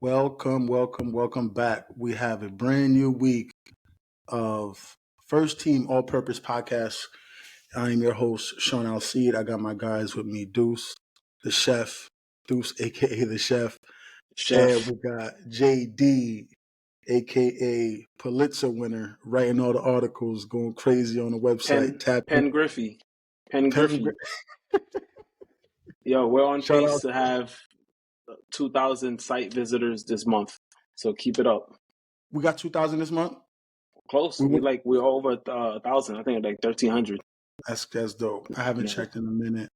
Welcome back. We have a brand new week of First Team All Purpose Podcast. I am your host, Sean Alcide. I got my guys with me, Duece, the chef, Duece, aka the chef. And we got JD, aka Pulitzer winner, writing all the articles, going crazy on the website. Penn Griffey. Yo, we're on pace to have 2,000 site visitors this month. So keep it up. We got 2,000 this month? Close. We're over 1,000. I think like 1,300. That's dope. I haven't checked in a minute.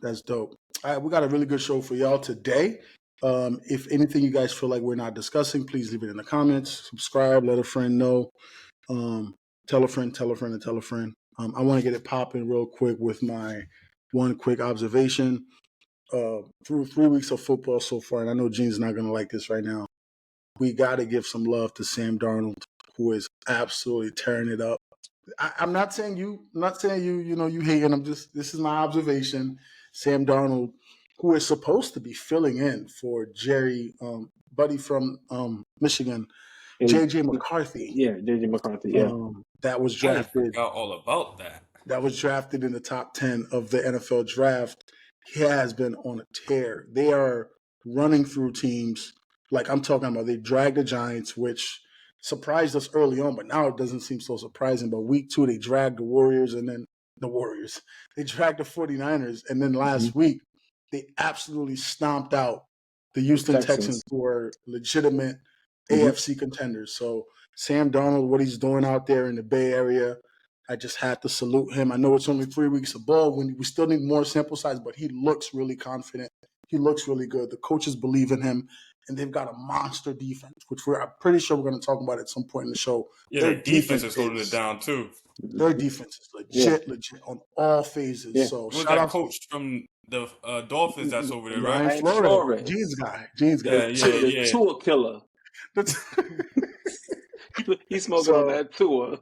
That's dope. All right, we got a really good show for y'all today. If anything you guys feel like we're not discussing, please leave it in the comments. Subscribe, let a friend know. Tell a friend, and tell a friend. I want to get it popping real quick with my one quick observation. Through 3 weeks of football so far, and I know Gene's not going to like this right now, we got to give some love to Sam Darnold, who is absolutely tearing it up. I'm not saying you, you hating. This is my observation. Sam Darnold, who is supposed to be filling in for Jerry, buddy from Michigan, JJ McCarthy. Yeah, JJ McCarthy. Yeah, that was drafted. I forgot all about that. That was drafted in the top 10 of the NFL draft. He has been on a tear. They are running through teams like I'm talking about. They dragged the Giants, which surprised us early on, but now it doesn't seem so surprising. But week 2, they dragged the Warriors, and then they dragged the 49ers. And then last week, they absolutely stomped out the Houston Texans, who are legitimate AFC contenders. So Sam Darnold, what he's doing out there in the Bay Area, I just had to salute him. I know it's only 3 weeks of ball. We still need more sample size, but he looks really confident. He looks really good. The coaches believe in him, and they've got a monster defense, which I'm pretty sure we're going to talk about at some point in the show. Yeah, their defense is holding it down too. Their defense is legit on all phases. Yeah. So who's that coach from the Dolphins that's over there, right? Florida. Gene's guy. Yeah. Tua killer. He's smoking on that Tua.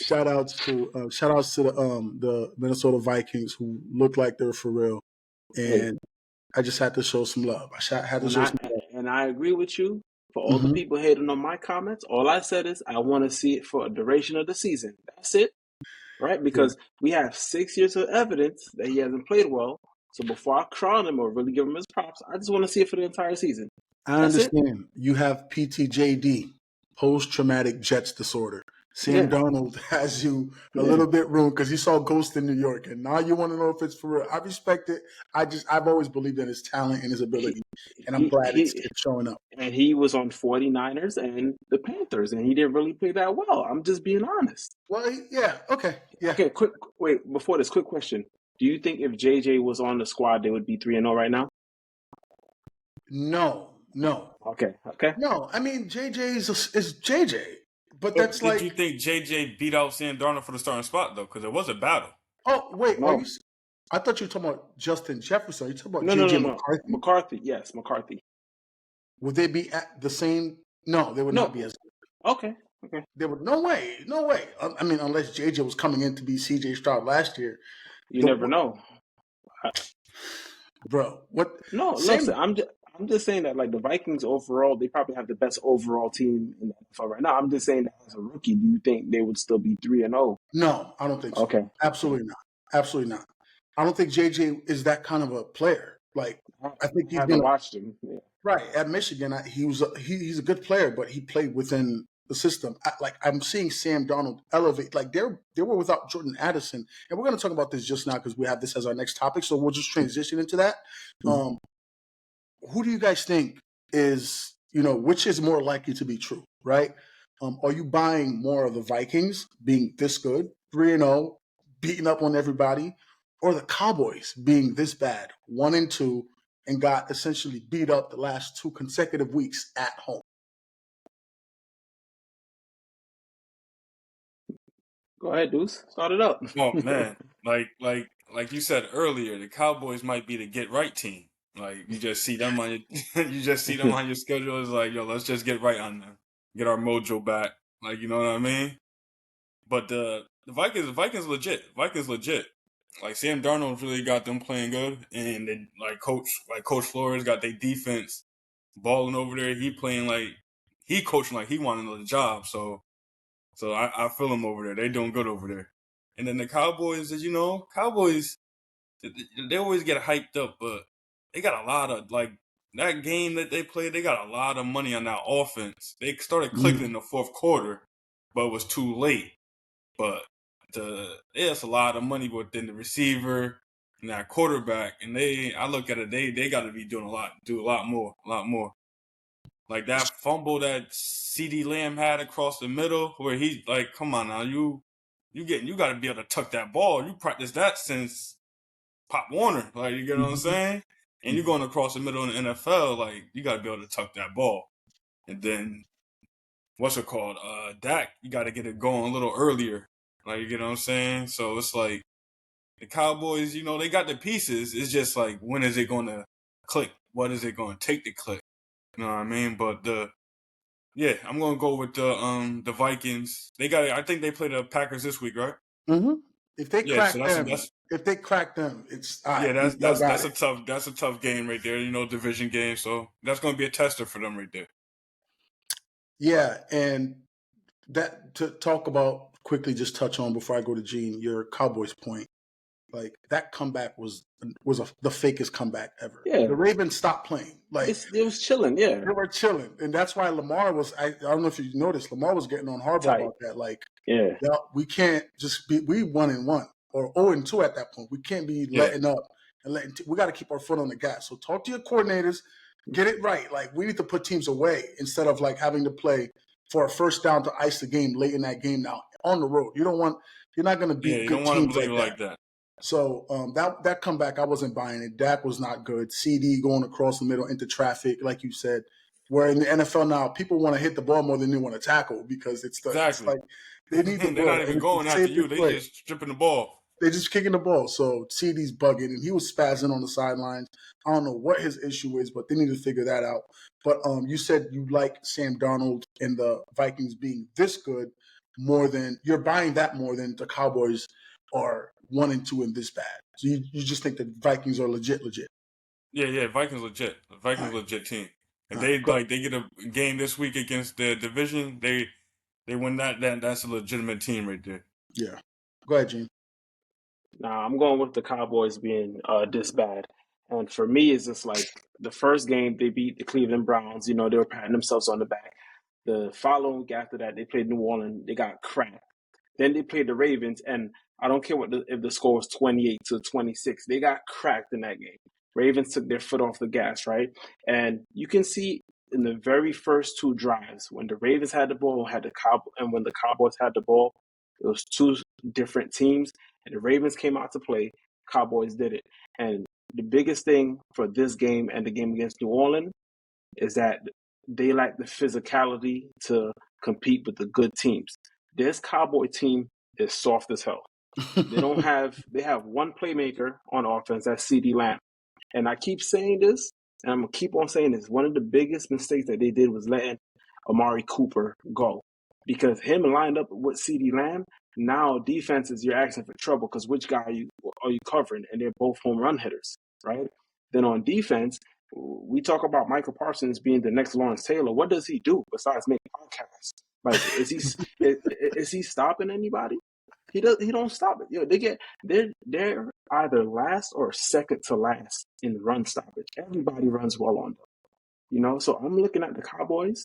Shout outs to the Minnesota Vikings, who look like they're for real, and I just had to show some love. And I agree with you. For all the people hating on my comments, all I said is I want to see it for a duration of the season. That's it, right? Because we have 6 years of evidence that he hasn't played well. So before I crown him or really give him his props, I just want to see it for the entire season. I understand. You have PTJD, post-traumatic jets disorder. Sam Darnold has you a little bit ruined because you saw Ghost in New York, and now you want to know if it's for real. I respect it. I've always believed in his talent and his ability, and I'm glad it's showing up. And he was on 49ers and the Panthers, and he didn't really play that well. I'm just being honest. Well, okay. Okay, before this, quick question. Do you think if JJ was on the squad, they would be 3-0 right now? No. Okay. No, I mean, JJ is JJ. But that's did you think JJ beat out Sam Darnold for the starting spot, though? Because it was a battle. Oh, wait. No. I thought you were talking about Justin Jefferson. Are you talking about JJ McCarthy? McCarthy, yes, McCarthy. Would they be at the same? No, they would not be as good. Okay. They would. No way. I mean, unless JJ was coming in to be CJ Stroud last year. You never know. Bro, what? No, listen, I'm just saying that, like, the Vikings overall, they probably have the best overall team in the NFL right now. I'm just saying that as a rookie, do you think they would still be 3-0? No, I don't think so. Okay. Absolutely not. I don't think JJ is that kind of a player. Like, I think I haven't watched him. Yeah. Right. At Michigan, he's a good player, but he played within the system. I'm seeing Sam Darnold elevate. Like, they were without Jordan Addison. And we're going to talk about this just now because we have this as our next topic. So we'll just transition into that. Who do you guys think is, which is more likely to be true, right? Are you buying more of the Vikings being this good, 3-0, beating up on everybody, or the Cowboys being this bad, 1-2, and got essentially beat up the last 2 consecutive weeks at home? Go ahead, Duece. Start it up. Oh man, like you said earlier, the Cowboys might be the get right team. Like you just see them on your schedule. It's like, yo, let's just get right on them, get our mojo back. Like, you know what I mean? But the Vikings legit. like Sam Darnold really got them playing good, and they, Coach Flores got their defense balling over there. He coaching like he wanted another job. So I feel him over there. They doing good over there. And then the Cowboys, as you know, Cowboys they always get hyped up, but they got a lot of that game that they played. They got a lot of money on that offense. They started clicking in the fourth quarter, but it was too late. But there's a lot of money within the receiver and that quarterback, and I look at it, they got to be doing a lot more. Like that fumble that CD Lamb had across the middle, where he's like, "Come on now, you got to be able to tuck that ball. You practiced that since Pop Warner, like you get what I'm saying." And you're going across the middle in the NFL, like you got to be able to tuck that ball. And then what's it called? Dak, you got to get it going a little earlier. Like, you get what I'm saying? So it's like the Cowboys, they got the pieces. It's just like, when is it going to click? What is it going to take to click? You know what I mean? But I'm going to go with the Vikings. I think they play the Packers this week, right? Mm-hmm. If they crack so them, it's all right. that's a tough game right there. Division game. So that's going to be a tester for them right there. Yeah, and that to talk about quickly, just touch on before I go to Gene, your Cowboys point. Like that comeback was the fakest comeback ever. Yeah, the Ravens stopped playing. Like it was chilling. Yeah, they were chilling, and that's why Lamar was. I don't know if you noticed, Lamar was getting on Harbaugh about that. Like, yeah, we can't just be 1-1 or 0-2 at that point. We can't be letting up and we got to keep our foot on the gas. So talk to your coordinators, get it right. Like we need to put teams away instead of like having to play for a first down to ice the game late in that game. Now on the road, you're not going to beat good teams like that. So that comeback, I wasn't buying it. Dak was not good. CD going across the middle into traffic, like you said. Where in the NFL now, people want to hit the ball more than they want to tackle because it's like they need the ball. They're not even going after you. They just stripping the ball. They're just kicking the ball. So CD's bugging, and he was spazzing on the sidelines. I don't know what his issue is, but they need to figure that out. But you said you like Sam Darnold and the Vikings being this good you're buying that more than the Cowboys are 1-2 and this bad. So you just think the Vikings are legit. Yeah, Vikings legit. The Vikings legit team. If they get a game this week against the division, they win that's a legitimate team right there. Yeah. Go ahead, Gene. Nah, I'm going with the Cowboys being this bad. And for me, it's just like the first game they beat the Cleveland Browns. They were patting themselves on the back. The following week after that, they played New Orleans. They got cracked. Then they played the Ravens, and I don't care if the score was 28-26. They got cracked in that game. Ravens took their foot off the gas, right? And you can see in the very first two drives, when the Ravens had the ball, and when the Cowboys had the ball, it was two different teams, and the Ravens came out to play. Cowboys did it. And the biggest thing for this game and the game against New Orleans is that they lack the physicality to compete with the good teams. This Cowboy team is soft as hell. They have one playmaker on offense, that's CD Lamb. And I keep saying this, and I'm going to keep on saying this. One of the biggest mistakes that they did was letting Amari Cooper go. Because him lined up with CD Lamb, now defenses, you're asking for trouble because which guy are you covering? And they're both home run hitters, right? Then on defense, we talk about Michael Parsons being the next Lawrence Taylor. What does he do besides make podcasts? Like, is he stopping anybody? He don't stop it. They're either last or second to last in run stoppage. Everybody runs well on them. So I'm looking at the Cowboys.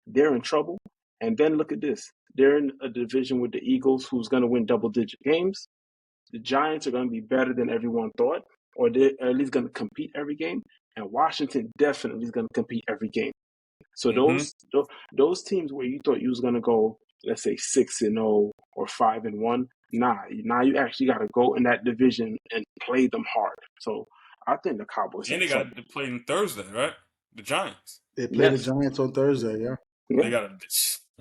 They're in trouble. And then look at this. They're in a division with the Eagles, who's going to win double-digit games. The Giants are going to be better than everyone thought, or they're at least going to compete every game. And Washington definitely is going to compete every game. So those teams where you thought you was going to go, let's say 6-0 or 5-1, now you actually got to go in that division and play them hard. So I think the Cowboys. And they got to play on Thursday, right? The Giants. They play the Giants on Thursday. Yeah. They got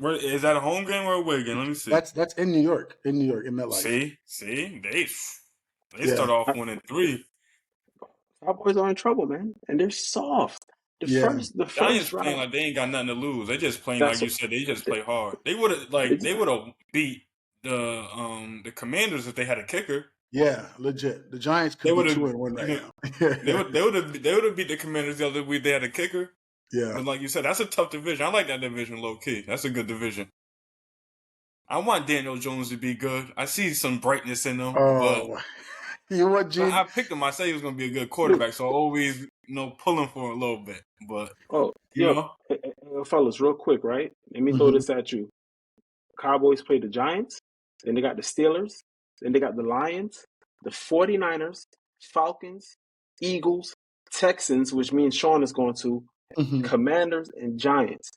is that a home game or a away game? Let me see. That's in New York. In MetLife. See, they start off 1-3. Cowboys are in trouble, man, and they're soft. The Giants playing like they ain't got nothing to lose. They just playing like you said. They just play hard. They would have beat the Commanders if they had a kicker. Yeah, legit. The Giants They could be would have, 2-1 you right know, now. they would have beat the Commanders the other week. They had a kicker, Yeah. but like you said, that's a tough division. I like that division low key. That's a good division. I want Daniel Jones to be good. I see some brightness in him, but Oh, you know what, Gene? I picked him. I said he was going to be a good quarterback, so I always pull him for a little bit. But Oh, you yo, know, fellas, real quick, right? Let me throw Mm-hmm. this at you. Cowboys play the Giants, then they got the Steelers, then they got the Lions, the 49ers, Falcons, Eagles, Texans, which means Sean is going to, Mm-hmm. Commanders, and Giants.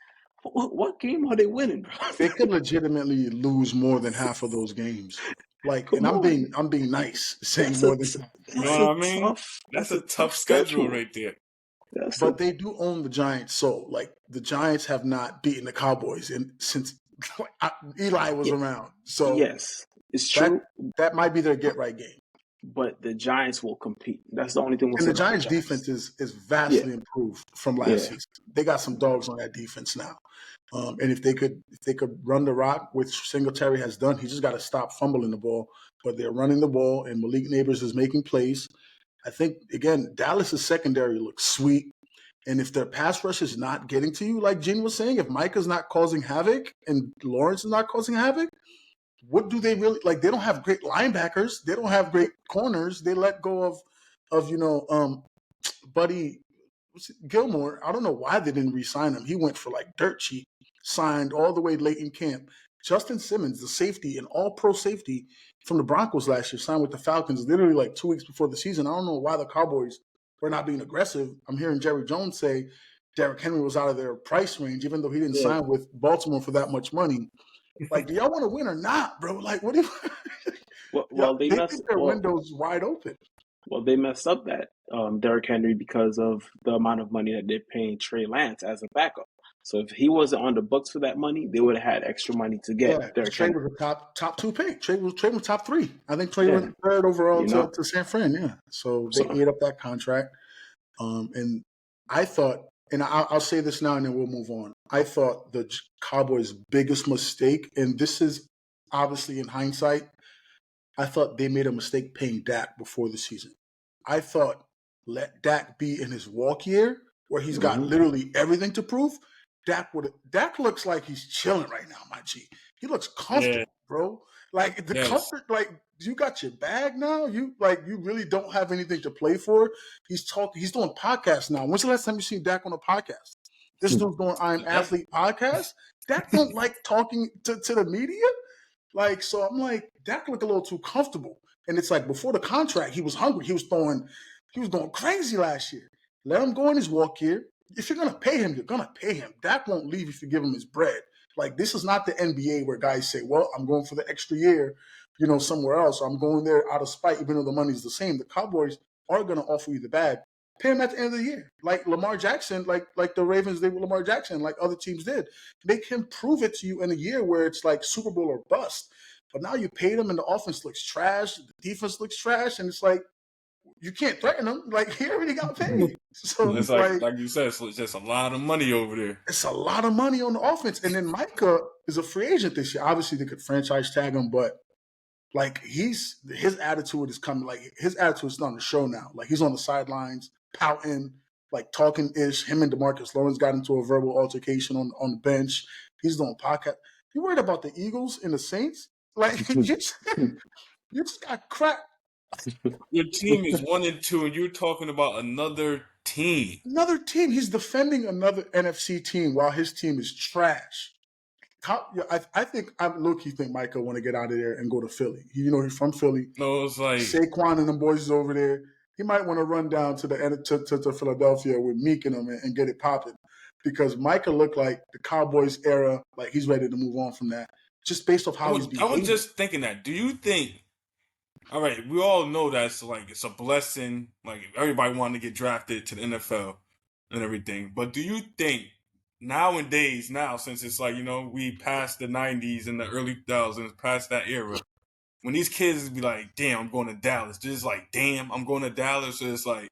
What game are they winning, bro? They could legitimately lose more than half of those games. Like, and Come on. I'm being nice saying That's a more than half. you know that's what a I mean. That's a tough tough schedule schedule. right there. That's a But they do own the Giants. So, like, the Giants have not beaten the Cowboys since Eli was yeah, around. So yes, it's that true, that might be their get right game. but the Giants will compete. That's the only thing we'll And say the about the Giants' Giants. defense is Yeah, vastly improved from last yeah. season. They got some dogs on that defense now. And if they could run the rock, which Singletary has done, he just got to stop fumbling the ball. But they're running the ball, and Malik Nabers is making plays. I think again, Dallas' secondary looks sweet. And if their pass rush is not getting to you, like Gene was saying, if Micah's not causing havoc and Lawrence is not causing havoc, what do they really like? They don't have great linebackers. They don't have great corners. They let go of Buddy Gilmore. I don't know why they didn't re-sign him. He went for like dirt cheap, signed all the way late in camp. Justin Simmons, the safety, an all-pro safety from the Broncos last year, signed with the Falcons literally like 2 weeks before the season. I don't know why the Cowboys were not being aggressive. I'm hearing Jerry Jones say Derrick Henry was out of their price range, even though he didn't Yeah. sign with Baltimore for that much money. Like, do y'all want to win or not, bro? Like, what do you? Well, They think their window's wide open. Well, they messed up that Derrick Henry because of the amount of money that they're paying Trey Lance as a backup. So if he wasn't on the books for that money, they would have had extra money to get Yeah, because Derrick Trey Henry. was a top two pick. Trey was top three. I think Trey Yeah, went third overall you know. to San Fran. Yeah, so they So ate up that contract. And I thought, and I'll say this now, and then we'll move on. I thought the Cowboys' biggest mistake, and this is obviously in hindsight, I thought they made a mistake paying Dak before the season. I thought let Dak be in his walk year where he's got literally everything to prove. Dak looks like he's chilling right now, my G. He looks comfortable, bro. Like the Yes. comfort, like you got your bag now. You really don't have anything to play for. He's doing podcasts now. When's the last time you seen Dak on a podcast? This dude's doing I'm Athlete podcast. Dak don't like talking to the media. Like, so I'm like, Dak looked a little too comfortable. And it's like before the contract, he was hungry. He was going crazy last year. Let him go in his walk year. If you're gonna pay him, you're gonna pay him. Dak won't leave if you give him his bread. Like, this is not the NBA where guys say, well, I'm going for the extra year, somewhere else. Or I'm going there out of spite, even though the money's the same. The Cowboys are gonna offer you the bag. Pay him at the end of the year. Like Lamar Jackson, like the Ravens did with Lamar Jackson, like other teams did. Make him prove it to you in a year where it's like Super Bowl or bust. But now you paid him and the offense looks trash, the defense looks trash, and it's like you can't threaten him. Like, he already got paid. So It's it's like you said, it's just a lot of money over there. it's a lot of money on the offense. And then Micah is a free agent this year. Obviously they could franchise tag him, but like his attitude is coming, like his attitude is on the show now. Like, he's on the sidelines, pouting, like talking ish. Him and DeMarcus Lawrence got into a verbal altercation on the bench. He's doing podcast. You worried about the Eagles and the Saints? Like, you just got cracked. Your team is 1-2, and you're talking about another team. Another team. He's defending another NFC team while his team is trash. I think I low-key think Micah want to get out of there and go to Philly. He's from Philly. No, it's like Saquon and them boys is over there. He might want to run down to to Philadelphia with Meek and them and get it popping, because Micah looked like the Cowboys era. Like, he's ready to move on from that, just based off how he's I behaving. was just thinking that. Do you think? All right, we all know that's like it's a blessing. Like, everybody wanted to get drafted to the NFL and everything, but do you think nowadays, since it's like we passed the '90s and the early 2000s, past that era, when these kids be like, "Damn, I'm going to Dallas," they're just like, "Damn, I'm going to Dallas." So it's like,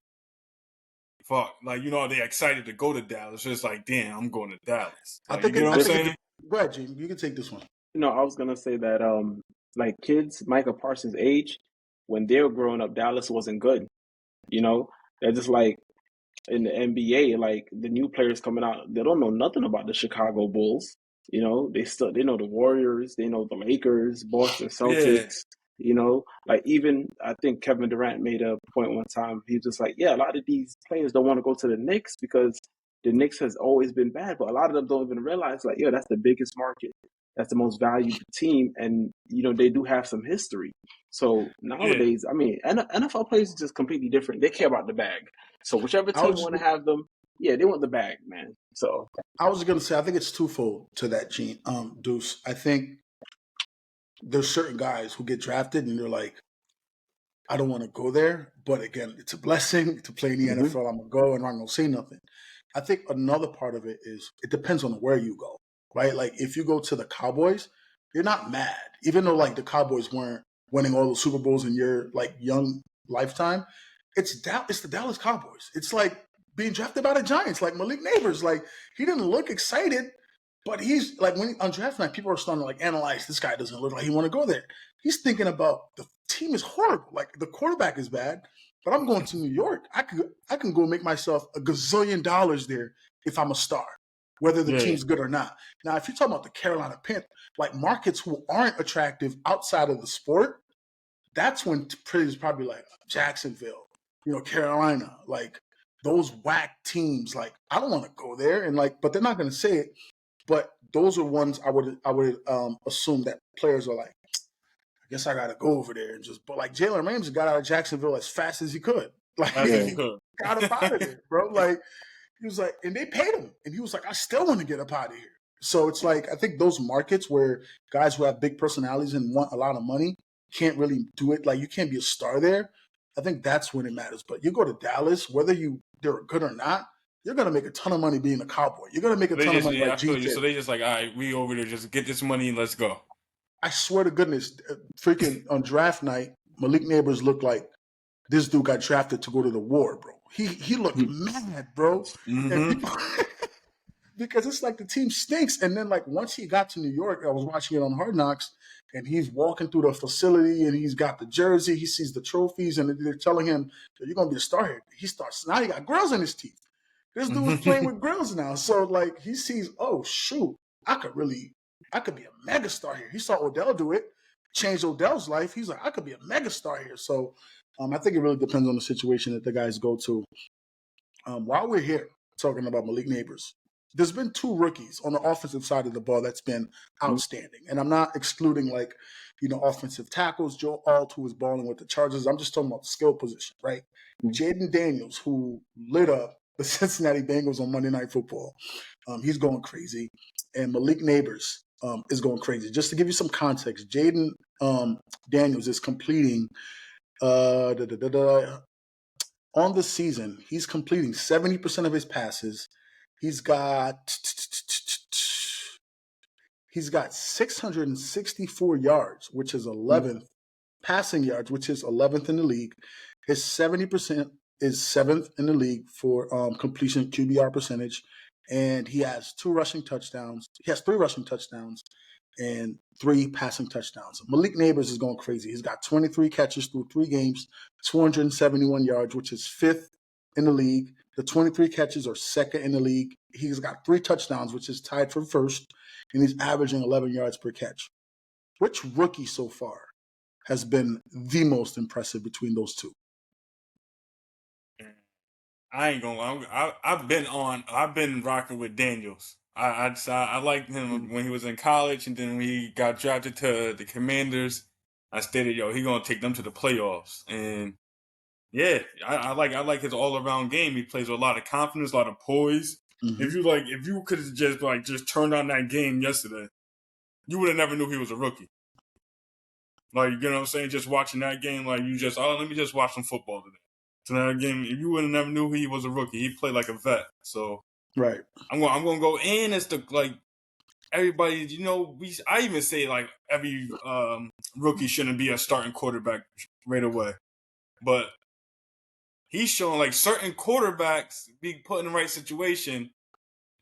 fuck, like they excited to go to Dallas. So it's like, "Damn, I'm going to Dallas." Like, you get what I'm saying? Go ahead, Gene. You can take this one. I was gonna say that like kids Micah Parsons' age, when they were growing up, Dallas wasn't good. You know, they're just like in the NBA, like the new players coming out, they don't know nothing about the Chicago Bulls. You know, they know the Warriors, they know the Lakers, Boston Yeah, Celtics. You know, like even I think Kevin Durant made a point one time. He was just like, yeah, a lot of these players don't want to go to the Knicks because the Knicks has always been bad, but a lot of them don't even realize like, yeah, that's the biggest market, that's the most valuable team, and you know they do have some history. So yeah. nowadays, I mean, NFL players are just completely different. They care about the bag. So whichever I team was want to have them, yeah, they want the bag, man. So I was gonna say I think it's twofold to that, Gene. Deuce. I think there's certain guys who get drafted and they're like, I don't want to go there, but again, it's a blessing to play in the hmm NFL. I'm gonna go and I'm gonna say nothing. I think another part of it is it depends on where you go, right? Like if you go to the Cowboys, you're not mad, even though like the Cowboys weren't winning all the Super Bowls in your like young lifetime. It's the Dallas Cowboys. It's like being drafted by the Giants, like Malik Nabers. Like he didn't look excited, but he's like when on draft night, people are starting to like analyze this guy doesn't look like he want to go there. He's thinking about the team is horrible. Like the quarterback is bad, but I'm going to New York. I can go make myself a gazillion dollars there if I'm a star, whether the Yeah. team's good or not. Now, if you're talking about the Carolina Panthers, like markets who aren't attractive outside of the sport, that's when players probably like Jacksonville, Carolina, like those whack teams. Like I don't want to go there, and like, but they're not going to say it. But those are ones I would assume that players are like, I guess I got to go over there and just. But like Jalen Ramsey got out of Jacksonville as fast as he could. Like As yeah, he he could. got up out of there, bro. Like he was like, and they paid him, and he was like, I still want to get up out of here. So it's like I think those markets where guys who have big personalities and want a lot of money can't really do it. Like you can't be a star there. I think that's when it matters. But you go to Dallas, whether they're good or not, you're gonna make a ton of money being a cowboy. You're gonna make a They ton of just, money yeah, like I feel Gene you. said. So they just like, all right, we over there, just get this money and let's go. I swear to goodness, freaking on draft night, Malik Nabers looked like this dude got drafted to go to the war, bro. He looked mad, bro. And Mm-hmm. people because it's like the team stinks. And then like once he got to New York, I was watching it on Hard Knocks, and he's walking through the facility and he's got the jersey, he sees the trophies, and they're telling him you're gonna be a star here. He starts now he got grills in his teeth. This dude's playing with grills now. So like he sees, oh shoot, I could be a mega star here. He saw Odell do it, changed Odell's life. He's like, I could be a mega star here. So I think it really depends on the situation that the guys go to. While we're here talking about Malik Nabers, there's been two rookies on the offensive side of the ball that's been outstanding. And I'm not excluding like, offensive tackles, Joe Alt, who was balling with the Chargers. I'm just talking about the skill position, right? Jayden Daniels, who lit up the Cincinnati Bengals on Monday Night Football. He's going crazy. And Malik Nabers is going crazy. Just to give you some context, Jayden Daniels is completing on the season, he's completing 70% of his passes. He's got 664 yards, which is 11th passing yards, which is 11th in the league. His 70% is 7th in the league for completion QBR percentage, and he has 2 rushing touchdowns. He has 3 rushing touchdowns and 3 passing touchdowns. Malik Nabers is going crazy. He's got 23 catches through 3 games, 271 yards, which is 5th in the league. The 23 catches are 2nd in the league. He's got 3 touchdowns, which is tied for 1st, and he's averaging 11 yards per catch. Which rookie so far has been the most impressive between those two? I ain't gonna lie. I've been rocking with Daniels. I liked him when he was in college, and then when he got drafted to the Commanders, I stated, yo, he gonna take them to the playoffs. And yeah, I like his all around game. He plays with a lot of confidence, a lot of poise. Mm-hmm. If you could have just turned on that game yesterday, you would have never knew he was a rookie. Like, you know what I'm saying? Just watching that game, like let me just watch some football today. So that game, if you would have never knew he was a rookie, he played like a vet. So Right. I'm gonna go in as the like everybody. I even say like every rookie shouldn't be a starting quarterback right away, but he's showing like certain quarterbacks being put in the right situation.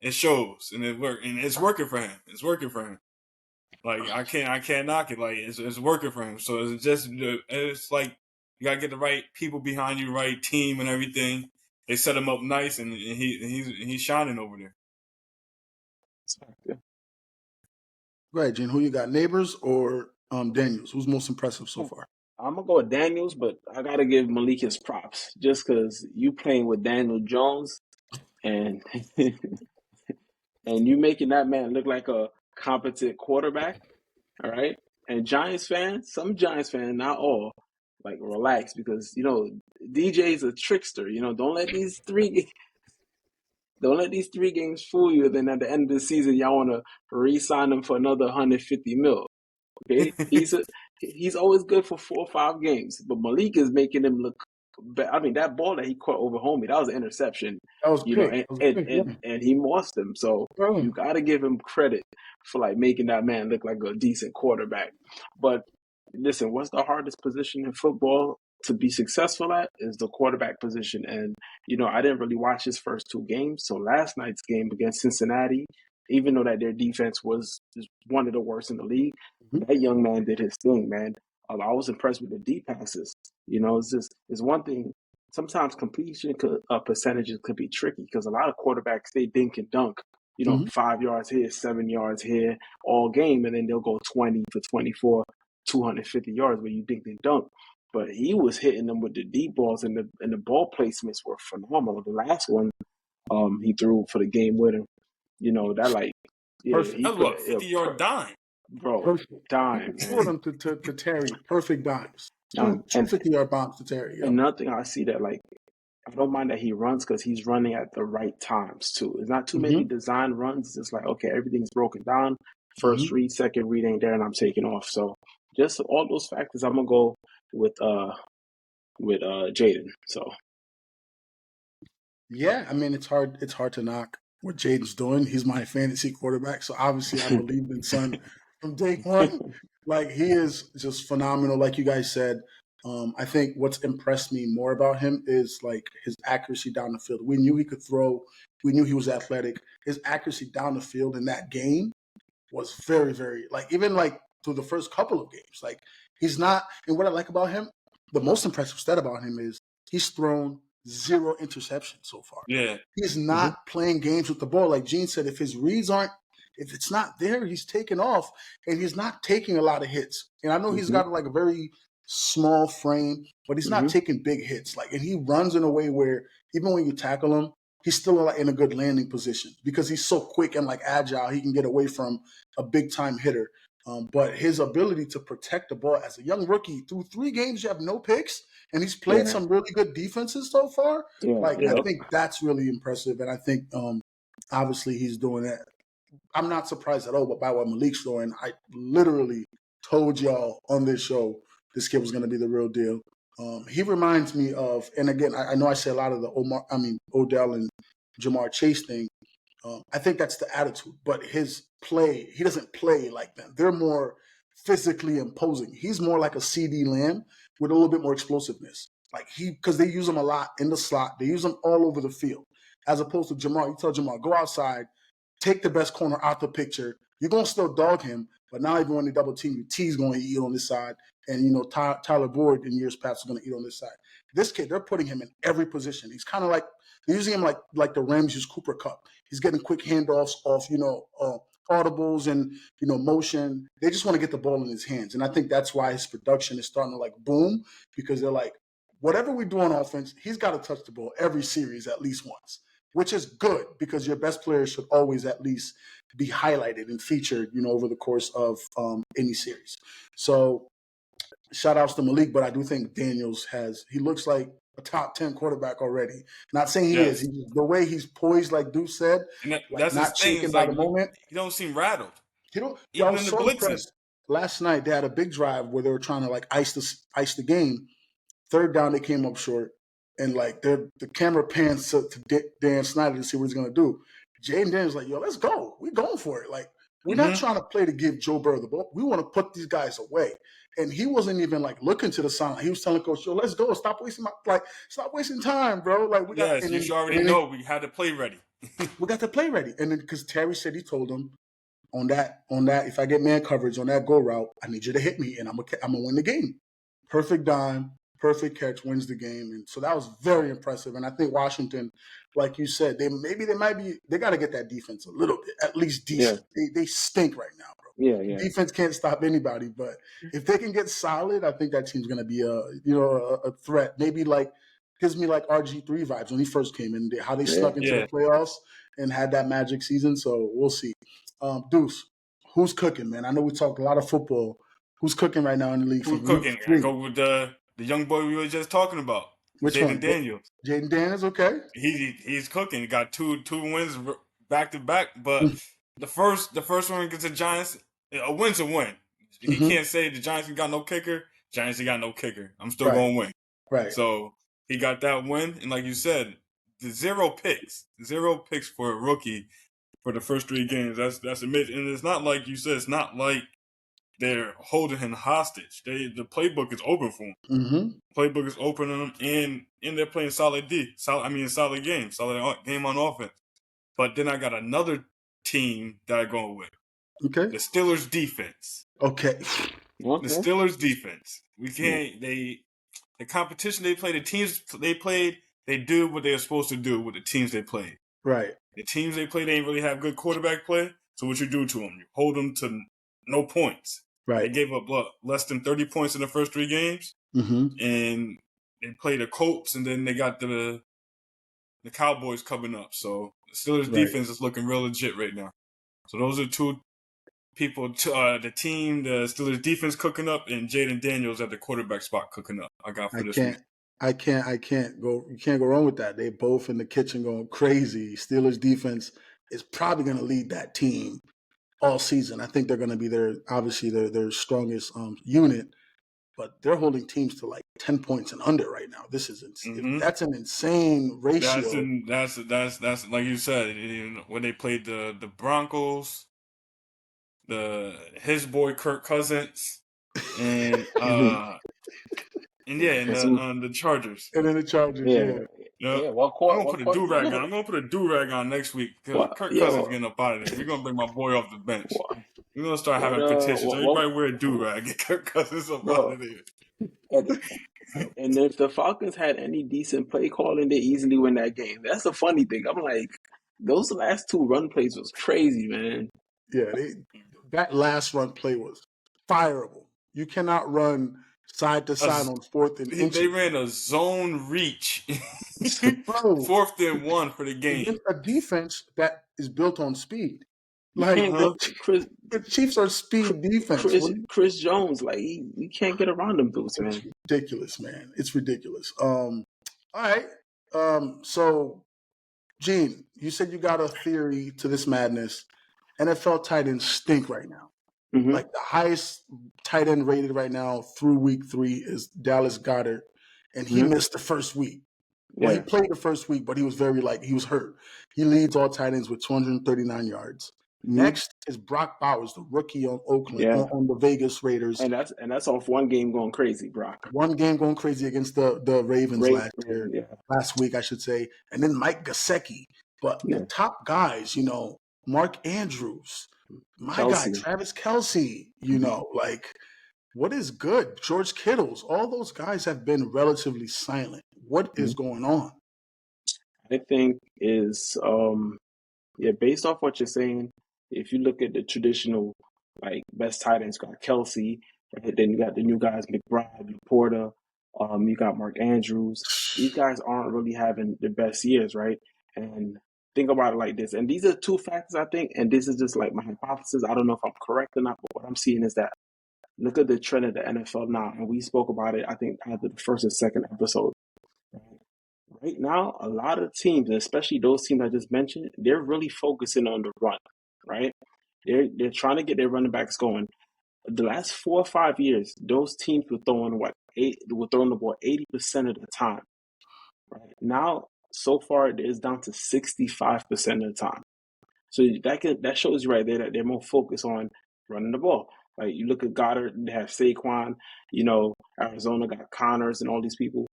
It shows, and it's working for him. It's working for him. Like I can't knock it. Like it's working for him. So it's like You gotta get the right people behind you, right team and everything. They set him up nice, and he's shining over there. Go ahead, Gene. Who you got, Nabers or Daniels? Who's most impressive so far? I'm gonna go with Daniels, but I gotta give Malik his props just because you playing with Daniel Jones and and you making that man look like a competent quarterback. All right, and Giants fans, some Giants fans, not all, like relax because DJ's a trickster. Don't let these 3 games fool you. Then at the end of the season, y'all want to re-sign him for another 150 mil. Okay, he's always good for 4 or 5 games, but Malik is making him look. I mean, that ball that he caught over Homie, that was an interception. That was pick. And he lost him. So you got to give him credit for like making that man look like a decent quarterback. But listen, what's the hardest position in football to be successful at is the quarterback position. And I didn't really watch his first 2 games. So last night's game against Cincinnati, even though that their defense was one of the worst in the league, that young man did his thing, man. I was impressed with the deep passes. It's one thing. Sometimes completion percentages could be tricky because a lot of quarterbacks, they dink and dunk, 5 yards here, 7 yards here all game, and then they'll go 20 for 24, 250 yards where you dink and dunk. But he was hitting them with the deep balls, and the ball placements were phenomenal. The last one he threw for the game winner, that like, yeah, perfect. That was a 50-yard dime. Bro, perfect. dime, Two of them to Terry. Perfect dimes. Two 50-yard bombs to Terry. Yep. And nothing I see that, like, I don't mind that he runs because he's running at the right times, too. It's not too many design runs. It's just like, okay, everything's broken down. First read, second read ain't there, and I'm taking off. So just all those factors, I'm going to go with Jayden. So yeah, I mean, it's hard to knock what Jayden's doing. He's my fantasy quarterback, so obviously I believed in Son from day one. Like, he is just phenomenal, like you guys said. I think what's impressed me more about him is like his accuracy down the field. We knew he could throw. We knew he was athletic. His accuracy down the field in that game was very, very, like, even like through the first couple of games. Like, he's not, and what I like about him, the most impressive stat about him is he's thrown 0 interceptions so far. Yeah. He's not playing games with the ball. Like Gene said, if it's not there, he's taking off, and he's not taking a lot of hits. And I know he's got like a very small frame, but he's not taking big hits. Like, and he runs in a way where even when you tackle him, he's still like in a good landing position because he's so quick and like agile. He can get away from a big time hitter. But his ability to protect the ball as a young rookie through 3 games, you have no picks, and he's played some really good defenses so far. I think that's really impressive, and I think obviously he's doing that. I'm not surprised at all by what Malik's doing. I literally told y'all on this show this kid was going to be the real deal. He reminds me of, and again, I know I say a lot of the Odell and Jamar Chase thing. I think that's the attitude, but his play, he doesn't play like them. They're more physically imposing. He's more like a CD Lamb with a little bit more explosiveness. Like because they use him a lot in the slot. They use him all over the field. As opposed to Jamar, you tell Jamar, go outside, take the best corner out the picture. You're going to still dog him, but now even when they double team you, T's going to eat on this side. And, Tyler Boyd in years past is going to eat on this side. This kid, they're putting him in every position. He's kind of like, they're using him like the Rams use Cooper Kupp. He's getting quick handoffs off, audibles and, motion. They just want to get the ball in his hands. And I think that's why his production is starting to like boom, because they're like, whatever we do on offense, he's got to touch the ball every series at least once, which is good because your best players should always at least be highlighted and featured, over the course of any series. So shout outs to Malik, but I do think Daniels he looks like a top 10 quarterback already. Not saying he is. The way he's poised, like Duece said, and that's not shaken by the moment. He don't seem rattled. Even in the blitzing. Last night they had a big drive where they were trying to like ice the game. 3rd down, they came up short, and like the camera pans to Dan Snyder to see what he's gonna do. Jayden Daniels like, yo, let's go. We're going for it. Like, we're not trying to play to give Joe Burrow the ball. We want to put these guys away. And he wasn't even like looking to the sideline. He was telling Coach, yo, let's go. Stop wasting time, bro. Like you already know we had to play ready. We got to play ready. And then because Terry said he told him on that, if I get man coverage on that go route, I need you to hit me and I'm gonna win the game. Perfect dime. perfect catch wins the game, and so that was very impressive. And I think Washington, like you said, they got to get that defense a little bit, at least decent. They stink right now, bro. Yeah. Defense can't stop anybody, but if they can get solid, I think that team's going to be a threat. Maybe gives me like RG3 vibes when he first came in, how they snuck into the playoffs and had that magic season. So we'll see. Duce, who's cooking, man? I know we talked a lot of football. Who's cooking right now in the league? Who's cooking? I go with the young boy we were just talking about. Which Jayden one? Daniels. Jayden Daniels, okay. He's cooking. He got two wins back to back, but the first one against the Giants, a win's a win. He can't say the Giants ain't got no kicker. Giants ain't got no kicker. I'm still gonna win. Right. So he got that win, and like you said, the 0 picks for a rookie for the first 3 games. That's amazing. And it's not like you said. It's not like they're holding him hostage. The playbook is open for him. Mm-hmm. Playbook is open on him, and they're playing solid game, solid game on offense. But then I got another team that I'm going with. Okay. The Steelers defense. Okay. The Steelers defense. We can't. The competition they play, the teams they played, they do what they're supposed to do with the teams they played. Right. The teams they play, they ain't really have good quarterback play. So what you do to them? You hold them to no points. Right. They gave up less than 30 points in the first 3 games, and they played the Colts, and then they got the Cowboys coming up. So the Steelers defense is looking real legit right now. So those are 2 people. The team, the Steelers defense cooking up, and Jayden Daniels at the quarterback spot cooking up. I got for this week. I can't go. You can't go wrong with that. They both in the kitchen going crazy. Steelers defense is probably going to lead that team all season. I think they're going to be their strongest unit, but they're holding teams to like 10 points and under right now. This is that's an insane ratio. That's like you said, when they played the Broncos, his boy Kirk Cousins, and the Chargers. And then the Chargers, I'm gonna put a do-rag on. I'm gonna put a do-rag on next week because Kirk Cousins getting up out of there. We're gonna bring my boy off the bench. We're gonna start having petitions. Everybody wear a do-rag. Get Kirk Cousins up out of there. And if the Falcons had any decent play calling, they easily win that game. That's the funny thing. I'm like, those last 2 run plays was crazy, man. Yeah, that last run play was fireable. You cannot run side to side on 4th and inches. They ran a zone reach. 4th and 1 for the game. Against a defense that is built on speed. Like the Chiefs are speed defense. Chris Jones, like you can't get around them dudes, man. It's ridiculous, man. It's ridiculous. All right. So Gene, you said you got a theory to this madness. NFL tight ends stink right now. Like the highest tight end rated right now through week 3 is Dallas Goedert, and he missed the first week. Well, he played the first week, but he was he was hurt. He leads all tight ends with 239 yards. Next is Brock Bowers, the rookie on Oakland, on the Vegas Raiders. And that's off one game going crazy, Brock. One game going crazy against the Ravens last week, I should say. And then Mike Gesicki. But the top guys, Mark Andrews, guy, Travis Kelce, what is good? George Kittles, all those guys have been relatively silent. What is going on? I think is, based off what you're saying, if you look at the traditional, best tight ends, got Kelce, right? Then you got the new guys, McBride, Laporta, you got Mark Andrews. These guys aren't really having the best years, right? And think about it like this. And these are 2 factors, I think, and this is just like my hypothesis. I don't know if I'm correct or not, but what I'm seeing is that look at the trend of the NFL now. And we spoke about it, I think, either the first or second episode. Right now, a lot of teams, especially those teams I just mentioned, they're really focusing on the run, right? They're trying to get their running backs going. The last 4 or 5 years, those teams were throwing the ball 80% of the time. Right now, so far, it's down to 65% of the time. So that shows you right there that they're more focused on running the ball. Like you look at Goddard, they have Saquon, Arizona got Connors and all these people.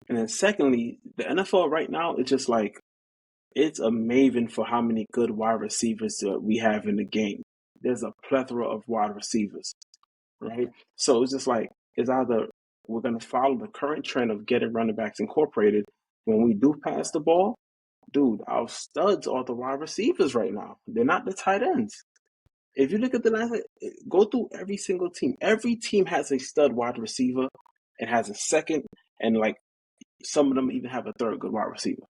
And then secondly, the NFL right now is just like, it's a maven for how many good wide receivers we have in the game. There's a plethora of wide receivers, right? So it's just like, it's either we're going to follow the current trend of getting running backs incorporated. When we do pass the ball, dude, our studs are the wide receivers right now. They're not the tight ends. If you look at the last, go through every single team. Every team has a stud wide receiver and has a second, and like some of them even have a third good wide receiver.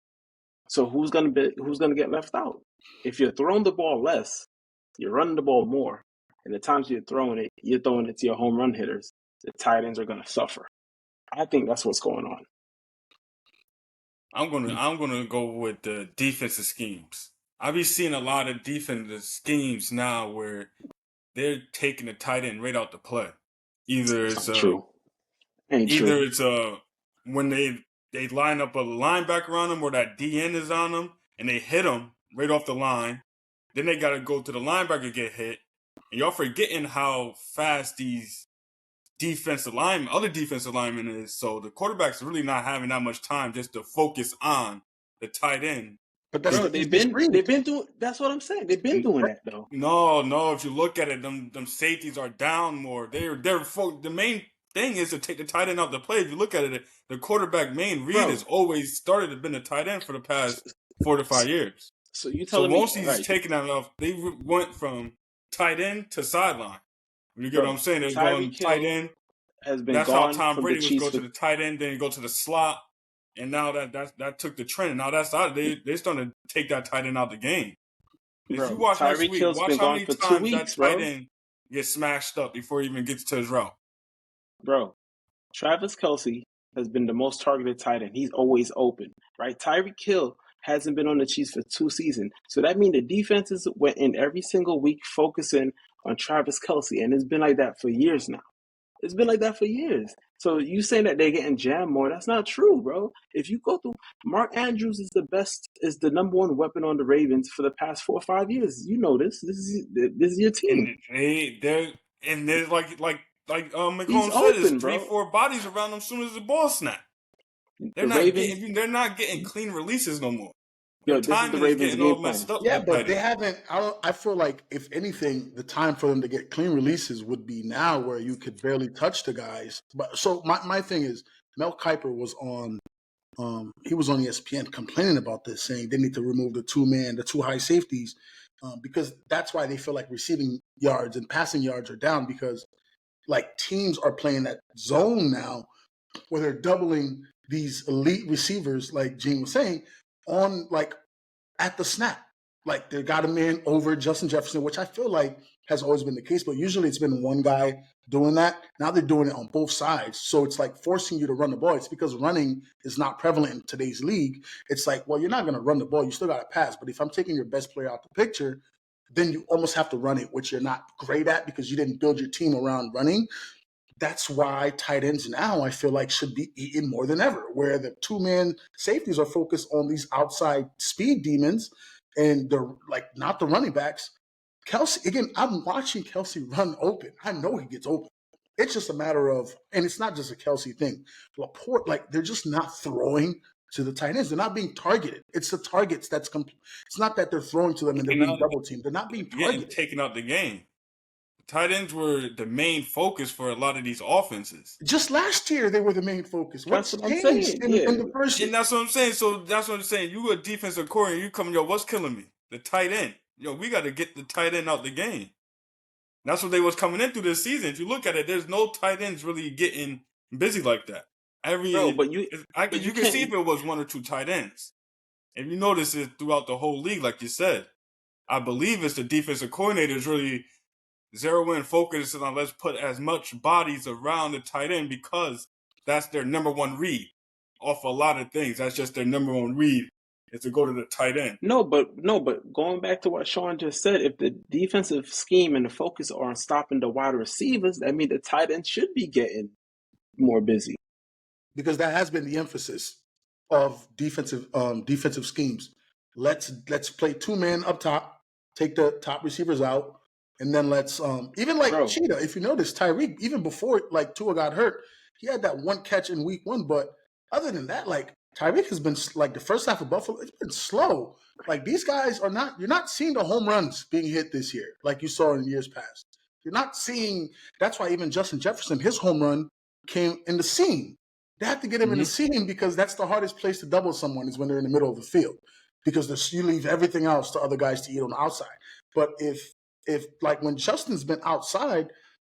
So who's gonna get left out? If you're throwing the ball less, you're running the ball more, and the times you're throwing it to your home run hitters. The tight ends are gonna suffer. I think that's what's going on. I'm gonna go with the defensive schemes. I've been seeing a lot of defensive schemes now where they're taking the tight end right out the play. Either it's true. It's when they line up a linebacker on them or that DN is on them and they hit them right off the line. Then they got to go to the linebacker get hit. And y'all forgetting how fast these other defensive linemen is. So the quarterback's really not having that much time just to focus on the tight end. But that's they've been doing. That's what I'm saying. They've been doing that though. No. If you look at it, them safeties are down more. The main thing is to take the tight end out the play. If you look at it, the quarterback main read has always started to been a tight end for the past 4 to 5 years. So you telling me once he's taking that off, they went from tight end to sideline. You get what I'm saying? They're going tight end. That's how Tom Brady would go to the tight end, then go to the slot, and now that took the trend. Now that's out. They're starting to take that tight end out the game. If you watch next week, watch how many times that tight end gets smashed up before he even gets to his route. Bro, Travis Kelce has been the most targeted tight end. He's always open, right? Tyreek Hill hasn't been on the Chiefs for 2 seasons. So that means the defenses went in every single week focusing on Travis Kelce, and it's been like that for years now. It's been like that for years. So you saying that they're getting jammed more, that's not true, bro. If you go through, Mark Andrews is the number 1 weapon on the Ravens for the past 4 or 5 years. You know this. This is your team. And they're like McCollum said, there's 3-4 bodies around them as soon as the ball snap. They're not getting clean releases no more. Yo, this is the Ravens game plan. Yeah, but they haven't. I feel like if anything, the time for them to get clean releases would be now, where you could barely touch the guys. But so my thing is, Mel Kiper was on. He was on ESPN complaining about this, saying they need to remove the 2 high safeties, because that's why they feel like receiving yards and passing yards are down, because like teams are playing that zone now where they're doubling these elite receivers, like Gene was saying, on like at the snap. Like they got a man over Justin Jefferson, which I feel like has always been the case, but usually it's been one guy doing that. Now they're doing it on both sides. So it's like forcing you to run the ball. It's because running is not prevalent in today's league. It's like, well, you're not going to run the ball. You still got to pass. But if I'm taking your best player out the picture, then you almost have to run it, which you're not great at because you didn't build your team around running. That's why tight ends now, I feel like, should be eaten more than ever, where the 2-man safeties are focused on these outside speed demons and they're like not the running backs. Kelce, again, I'm watching Kelce run open. I know he gets open. It's just a matter of, and it's not just a Kelce thing. Laporte, like they're just not throwing to the tight ends. They're not being targeted. It's the targets that's it's not that they're throwing to them and they're being double teamed. They're not being targeted. Taking out the game. Tight ends were the main focus for a lot of these offenses. Just last year, they were the main focus. What's changed in the first year? And that's what I'm saying. So that's what I'm saying. You a defensive coordinator, you come, what's killing me? The tight end. We got to get the tight end out the game. That's what they was coming into this season. If you look at it, there's no tight ends really getting busy like that. You can see if it was 1 or 2 tight ends. If you notice it throughout the whole league, like you said, I believe it's the defensive coordinators really zero in focus on let's put as much bodies around the tight end because that's their number 1 read off a lot of things. That's just their number 1 read is to go to the tight end. No, but going back to what Sean just said, if the defensive scheme and the focus are on stopping the wide receivers, that means the tight end should be getting more busy. Because that has been the emphasis of defensive schemes. Let's play 2-man up top, take the top receivers out, and then let's even like Cheetah. If you notice, Tyreek, even before like Tua got hurt, he had that 1 catch in week 1. But other than that, like Tyreek has been like the first half of Buffalo, it's been slow. Like these guys are not. You're not seeing the home runs being hit this year like you saw in years past. You're not seeing. That's why even Justin Jefferson, his home run came in the seam. They have to get him in the seam because that's the hardest place to double someone is when they're in the middle of the field because you leave everything else to other guys to eat on the outside. But if like when Justin's been outside,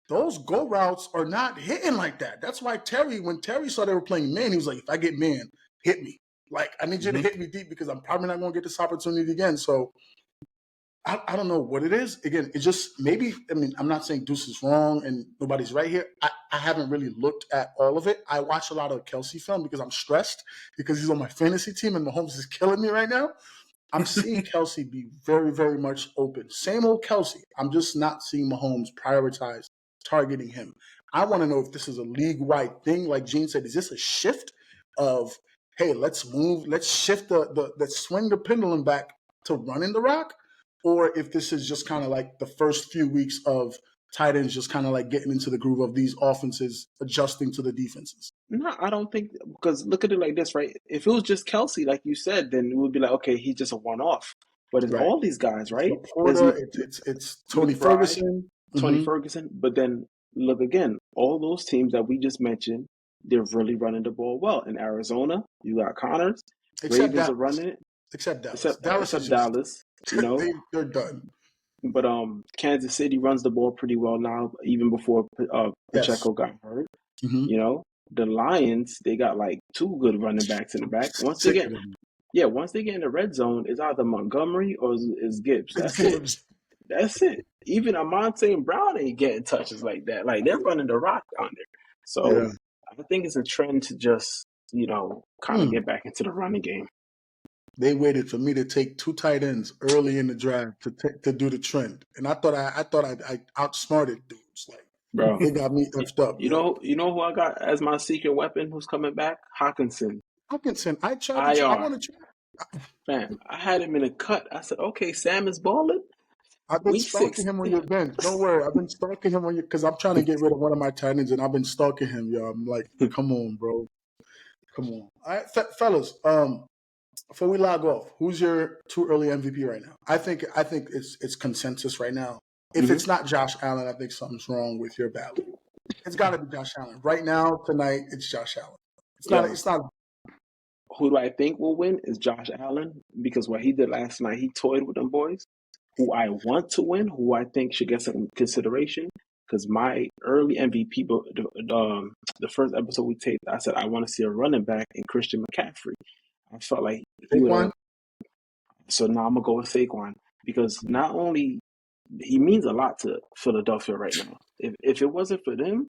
those go routes are not hitting like that. That's why when Terry saw they were playing man, he was like, if I get man, hit me. Like, I need you to hit me deep because I'm probably not going to get this opportunity again. So I don't know what it is. Again, it just maybe, I mean, I'm not saying Duece is wrong and nobody's right here. I haven't really looked at all of it. I watch a lot of Kelsey film because I'm stressed because he's on my fantasy team and Mahomes is killing me right now. I'm seeing Kelsey be very, very much open. Same old Kelsey. I'm just not seeing Mahomes prioritize targeting him. I want to know if this is a league-wide thing. Like Gene said, is this a shift of, hey, let's shift let's swing the pendulum back to running the rock? Or if this is just kind of like the first few weeks of tight ends just kind of like getting into the groove of these offenses adjusting to the defenses. No, I don't think, because look at it like this, right? If it was just Kelsey, like you said, then it would be like, okay, he's just a one-off. But it's all these guys, right? Laporta, it's Tony Ferguson. Tony Ferguson. But then look again, all those teams that we just mentioned, they're really running the ball well. In Arizona, you got Connors. Ravens are running it. Except Dallas. Except Dallas, you know. They're done. But Kansas City runs the ball pretty well now, even before Pacheco got hurt. You know, the Lions, they got like 2 good running backs in the back. Once they get in the red zone, it's either Montgomery or it's Gibbs. That's it. Even Amon St. Brown ain't getting touches like that. Like, they're running the rock down there. So I think it's a trend to just, you know, kind of get back into the running game. They waited for me to take 2 tight ends early in the draft to do the trend, and I thought I outsmarted dudes. Like, bro, they got me effed up. You know who I got as my secret weapon? Who's coming back? Hockenson. I want to try. Man, I had him in a cut. I said, okay, Sam is balling. I've been stalking him on your bench. Don't worry, I've been stalking him because I'm trying to get rid of one of my tight ends, and I've been stalking him. Yo, I'm like, come on, bro, come on. All right, fellas. Before we log off, who's your too early MVP right now? I think it's consensus right now. If it's not Josh Allen, I think something's wrong with your ballot. It's got to be Josh Allen. Right now, tonight, it's Josh Allen. It's not. Who do I think will win is Josh Allen, because what he did last night, he toyed with them boys. Who I want to win, who I think should get some consideration, because my early MVP, the first episode we taped, I said I want to see a running back in Christian McCaffrey. I felt like he would. So now I'm gonna go with Saquon, because not only he means a lot to Philadelphia right now. If it wasn't for them,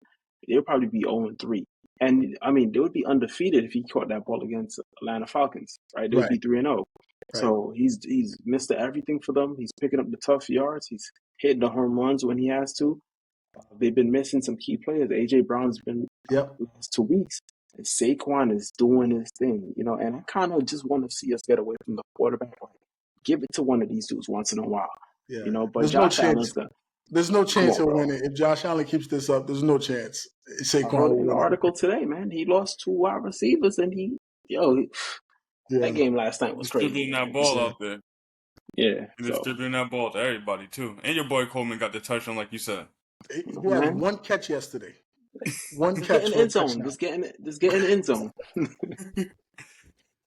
they would probably be 0-3. And I mean, they would be undefeated if he caught that ball against Atlanta Falcons, right? They would be 3-0. Right. So he's Mr. Everything for them. He's picking up the tough yards. He's hitting the home runs when he has to. They've been missing some key players. AJ Brown's been the last 2 weeks. And Saquon is doing his thing, you know, and I kind of just want to see us get away from the quarterback. Like, give it to one of these dudes once in a while, you know. But Josh Allen's there's no chance he'll win it. If Josh Allen keeps this up, there's no chance Saquon will win. In the article today, man, he lost 2 wide receivers, and that game last night was crazy. Distributing that ball out there. Yeah. Distributing that ball to everybody, too. And your boy Coleman got the touchdown, like you said. He had 1 catch yesterday. 1 catch. Just get in the end zone. Just get in the end zone.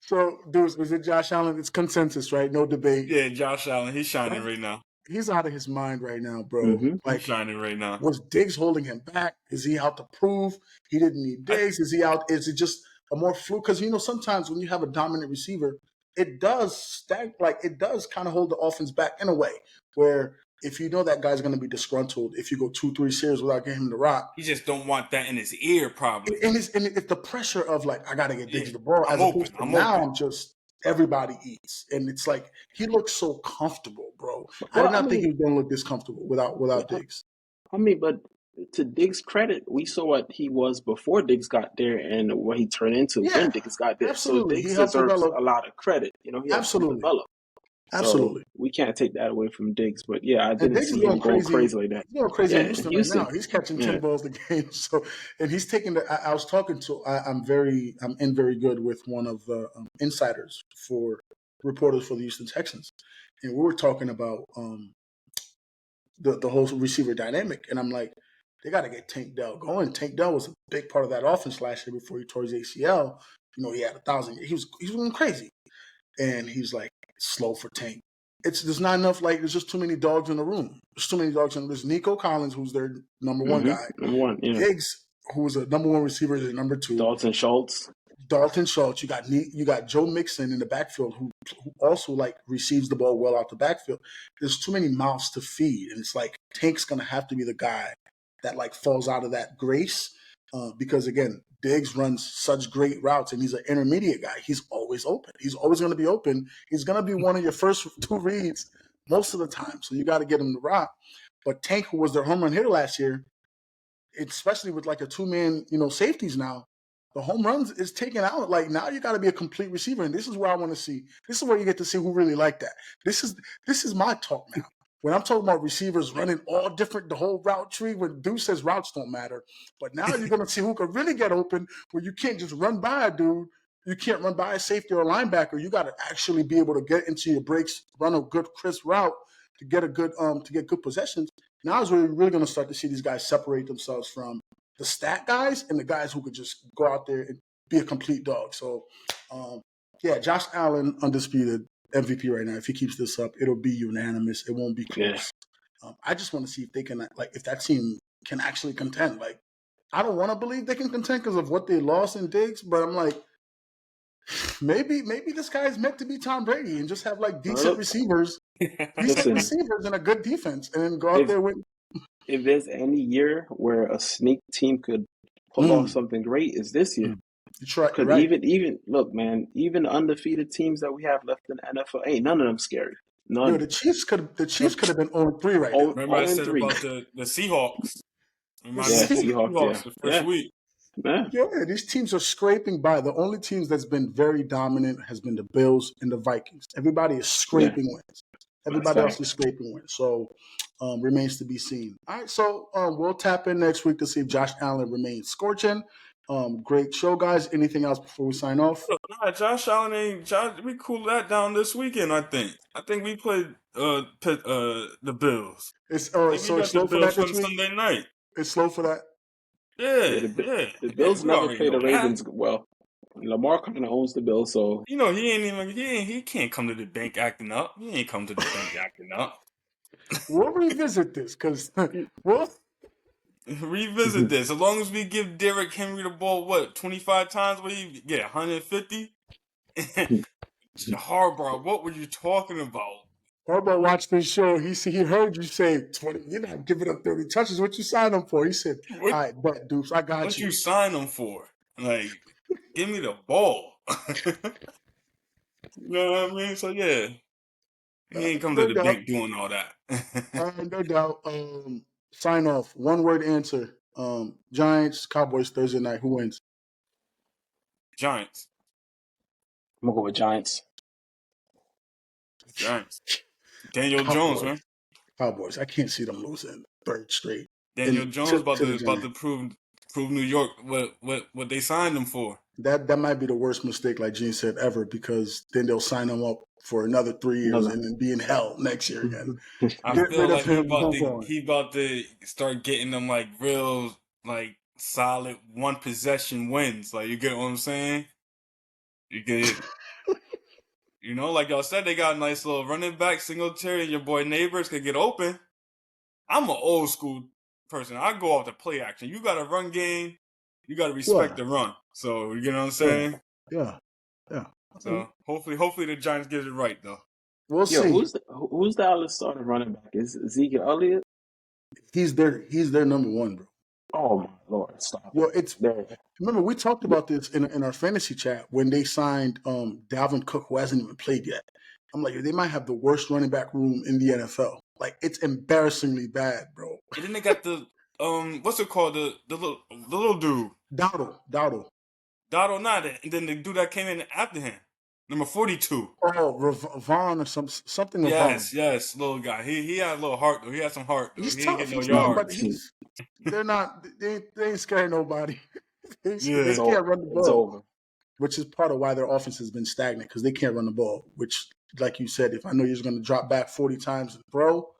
So, dudes, is it Josh Allen? It's consensus, right? No debate. Yeah, Josh Allen. He's shining right now. He's out of his mind right now, bro. Like, he's shining right now. Was Diggs holding him back? Is he out to prove he didn't need Diggs? Is he out? Is it just a more fluke? Because, you know, sometimes when you have a dominant receiver, it does kind of hold the offense back in a way where if you know that guy's going to be disgruntled, if you go 2-3 series without getting him the rock. You just don't want that in his ear, probably. And it's the pressure of, like, I got to get Diggs the ball. I'm just, everybody eats. And it's like, he looks so comfortable, bro. I did not think he was going to look this comfortable without Diggs. I mean, but to Diggs' credit, we saw what he was before Diggs got there and what he turned into when Diggs got there. Absolutely. So Diggs deserves a lot of credit. You know, he has to develop. Absolutely. So we can't take that away from Diggs. But, yeah, I didn't see him going crazy like that. He's going crazy in Houston right now. He's catching 10 balls a game. So, and he's taking I was talking to, I'm in very good with one of the insiders for reporters for the Houston Texans. And we were talking about the whole receiver dynamic. And I'm like, they got to get Tank Dell going. Tank Dell was a big part of that offense last year before he tore his ACL. He had 1,000. He was going crazy, and he's like slow for Tank. There's not enough. Like there's just too many dogs in the room. There's too many dogs in. There's Nico Collins, who's their number one guy. Number one, yeah. Diggs, who was a number one receiver, is number two. Dalton Schultz. You got Joe Mixon in the backfield, who also like receives the ball well out the backfield. There's too many mouths to feed, and it's like Tank's gonna have to be the guy that like falls out of that grace because again, Diggs runs such great routes, and he's an intermediate guy. He's always open. He's always going to be open. He's going to be one of your first two reads most of the time. So you got to get him to rock. But Tank, who was their home run hitter last year, especially with like a two-man, safeties now, the home runs is taken out. Like now you got to be a complete receiver, and this is where I want to see. This is where you get to see who really like that. This is my talk now. When I'm talking about receivers running all different, the whole route tree, when Duece says routes don't matter. But now you're going to see who can really get open, where you can't just run by a dude. You can't run by a safety or a linebacker. You got to actually be able to get into your breaks, run a good crisp route to get good possessions. Now is where you're really going to start to see these guys separate themselves from the stat guys and the guys who could just go out there and be a complete dog. So, Josh Allen, undisputed MVP right now. If he keeps this up, it'll be unanimous. It won't be close. Yeah. I just want to see if they can, if that team can actually contend. Like, I don't want to believe they can contend because of what they lost in Diggs, but I'm like, maybe this guy is meant to be Tom Brady and just have like decent receivers, and a good defense, and then go out there with. If there's any year where a sneak team could pull off something great, is this year. Because even look, man, even undefeated teams that we have left in the NFL, ain't none of them scary. None. Yo, the Chiefs could have been 0-3 right now. Remember I said about the Seahawks. Seahawks the first week. Yeah, these teams are scraping by. The only teams that's been very dominant has been the Bills and the Vikings. Everybody is scraping wins. Everybody else is scraping wins. So remains to be seen. All right, so we'll tap in next week to see if Josh Allen remains scorching. Great show, guys. Anything else before we sign off? Nah, Josh Allen we cooled that down this weekend, I think. I think we played the Bills. It's slow for that this week? Sunday night. It's slow for that? Yeah. The Bills never play the Ravens well. Lamar kind of owns the Bills, so he can't come to the bank acting up. He ain't come to the bank acting up. We'll revisit this because revisit this. As long as we give Derrick Henry the ball, 25 times? What he get? 150? Harbaugh, what were you talking about? Harbaugh watched this show. He heard you say 20. You're not giving up 30 touches. What you signed him for? He said, "All right, bet, Deuce, I got you." What you sign him for? Like, give me the ball. You know what I mean? So yeah, he ain't come to the bank doing all that. No doubt. Sign off. One word answer. Giants, Cowboys Thursday night. Who wins? Giants. I'm gonna go with Giants. Daniel Jones, man. Cowboys. I can't see them losing third straight. Daniel Jones about to prove New York what they signed him for. That might be the worst mistake, like Gene said, ever, because then they'll sign him up for another 3 years and then be in hell next year again. I feel like he about to start getting them like real like solid one possession wins. Like, you get what I'm saying? You get it. Like y'all said, they got a nice little running back, Singletary, and your boy Nabers could get open. I'm an old school person. I go off the play action. You got a run game. You got to respect the run. So, you know what I'm saying? Yeah. So, hopefully the Giants get it right, though. We'll see. Who's Dallas starting running back? Is Zeke Elliott? He's their number one, bro. Oh my Lord! Stop. Well, remember we talked about this in our fantasy chat when they signed Dalvin Cook, who hasn't even played yet. I'm like, they might have the worst running back room in the NFL. Like, it's embarrassingly bad, bro. And then they got the what's it called? The little dude. Dowdle. Not it. And then the dude that came in after him, number 42. Oh, Vaughn or something. Yes, little guy. He had a little heart though. He had some heart though. He's he tough. Ain't get no yards. They're not. They ain't scaring nobody. They can't run the ball. It's over. Which is part of why their offense has been stagnant, because they can't run the ball. Which, like you said, if I know you're going to drop back 40 times and throw,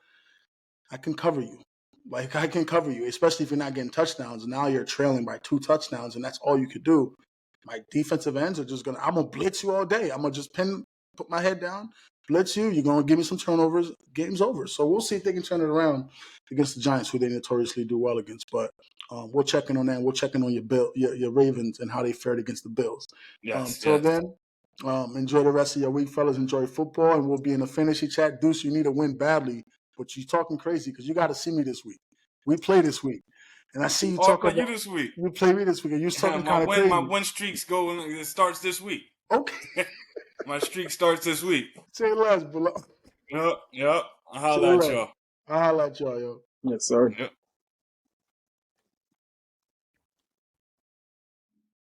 I can cover you. Like, I can cover you, especially if you're not getting touchdowns. Now you're trailing by 2 touchdowns, and that's all you could do. My defensive ends are just I'm going to blitz you all day. I'm going to just put my head down, blitz you. You're going to give me some turnovers. Game's over. So we'll see if they can turn it around against the Giants, who they notoriously do well against. But we're checking on that. We're checking on your Ravens and how they fared against the Bills. Yes. Till then, enjoy the rest of your week, fellas. Enjoy football, and we'll be in the fantasy chat. Duece, you need to win badly, but you're talking crazy because you got to see me this week. We play this week, and I see you I talking play you about this week. you play me this week, and you're talking kind of crazy. My win streaks it starts this week. Okay, my streak starts this week. Say less, below. Yep. I'll holler at y'all. I'll holler at y'all, yo. Yes, sir. Yep.